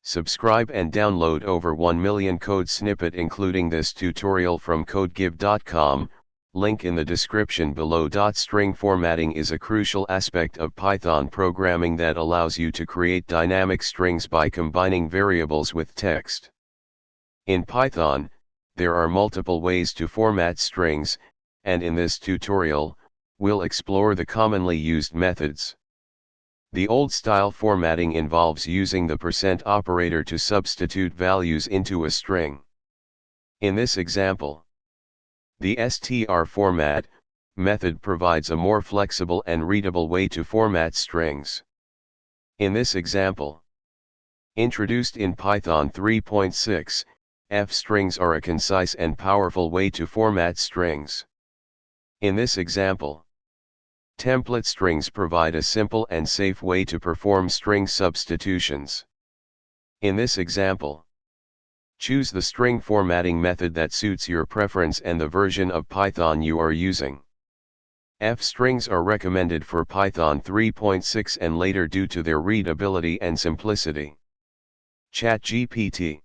Subscribe and download over 1 million code snippet including this tutorial from codegive.com, link in the description below. String formatting is a crucial aspect of Python programming that allows you to create dynamic strings by combining variables with text. In Python, there are multiple ways to format strings, and in this tutorial, we'll explore the commonly used methods. The old-style formatting involves using the % operator to substitute values into a string. In this example, the str.format method provides a more flexible and readable way to format strings. In this example, introduced in Python 3.6, f-strings are a concise and powerful way to format strings. In this example, template strings provide a simple and safe way to perform string substitutions. In this example, choose the string formatting method that suits your preference and the version of Python you are using. F-strings are recommended for Python 3.6 and later due to their readability and simplicity. ChatGPT.